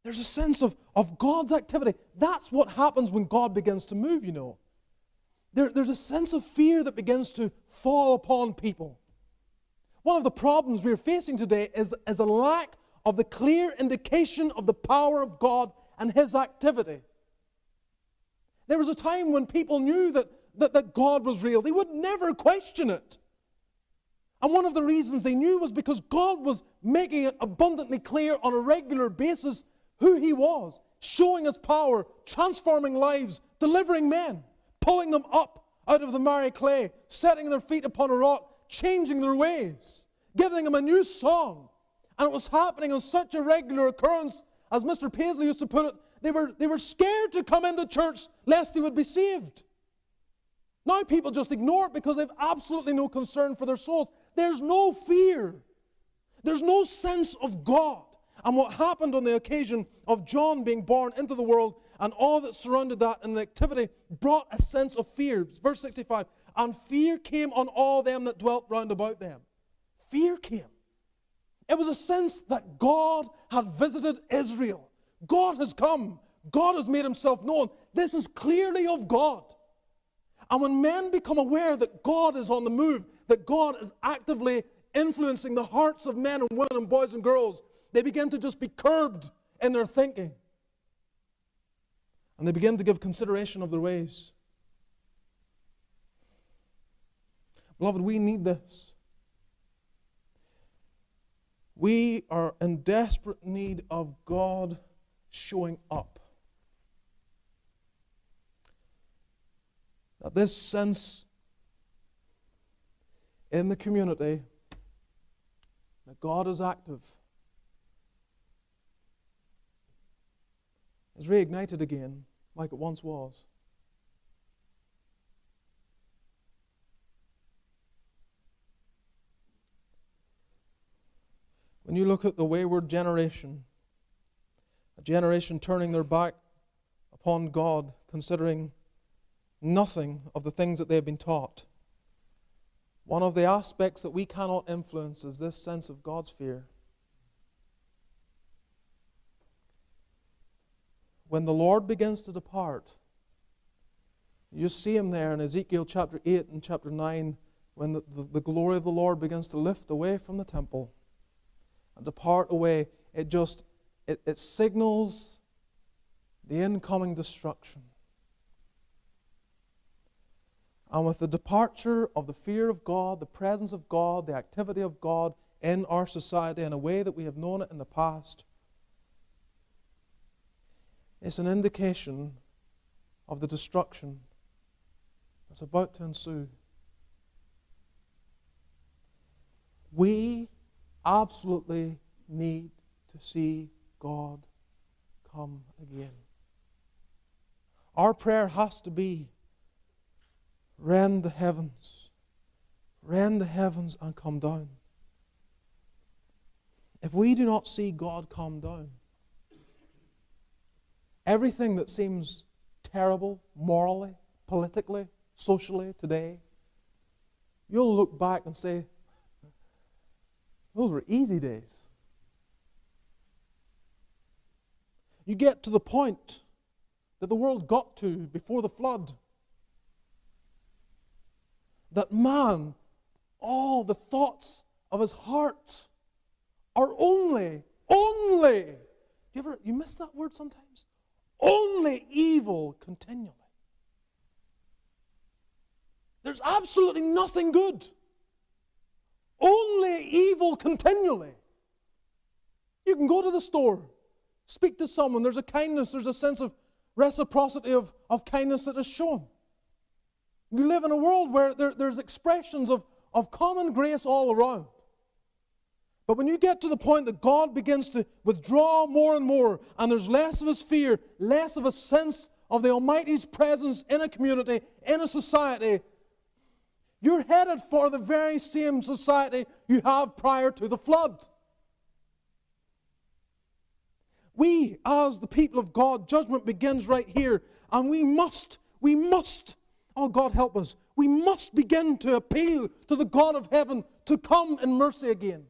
There's a sense of God's activity. That's what happens when God begins to move, you know. There's a sense of fear that begins to fall upon people. One of the problems we're facing today is a lack of the clear indication of the power of God and His activity. There was a time when people knew that God was real. They would never question it. And one of the reasons they knew was because God was making it abundantly clear on a regular basis who He was, showing His power, transforming lives, delivering men, pulling them up out of the miry clay, setting their feet upon a rock, changing their ways, giving them a new song. And it was happening on such a regular occurrence, as Mr. Paisley used to put it, they were scared to come into church lest they would be saved. Now people just ignore it because they have absolutely no concern for their souls. There's no fear. There's no sense of God. And what happened on the occasion of John being born into the world and all that surrounded that and the activity brought a sense of fear. Verse 65, and fear came on all them that dwelt round about them. Fear came. It was a sense that God had visited Israel. God has come. God has made Himself known. This is clearly of God. And when men become aware that God is on the move, that God is actively influencing the hearts of men and women and boys and girls, they begin to just be curbed in their thinking. And they begin to give consideration of their ways. Beloved, we need this. We are in desperate need of God showing up. That this sense in the community that God is active is reignited again like it once was. When you look at the wayward generation, a generation turning their back upon God, considering nothing of the things that they have been taught, one of the aspects that we cannot influence is this sense of God's fear. When the Lord begins to depart, you see Him there in Ezekiel chapter 8 and chapter 9, when the glory of the Lord begins to lift away from the temple and depart away. It signals the incoming destruction. And with the departure of the fear of God, the presence of God, the activity of God in our society in a way that we have known it in the past, it's an indication of the destruction that's about to ensue. We absolutely need to see God come again. Our prayer has to be, rend the heavens and come down. If we do not see God come down, everything that seems terrible morally, politically, socially today, you'll look back and say, those were easy days. You get to the point that the world got to before the flood, that man, all the thoughts of his heart are only, you miss that word sometimes? Only evil continually. There's absolutely nothing good. Only evil continually. You can go to the store, speak to someone, there's a kindness, there's a sense of reciprocity of kindness that is shown. You live in a world where there's expressions of common grace all around. But when you get to the point that God begins to withdraw more and more, and there's less of His fear, less of a sense of the Almighty's presence in a community, in a society, you're headed for the very same society you have prior to the flood. We, as the people of God, judgment begins right here, and we must, oh God help us, we must begin to appeal to the God of heaven to come in mercy again.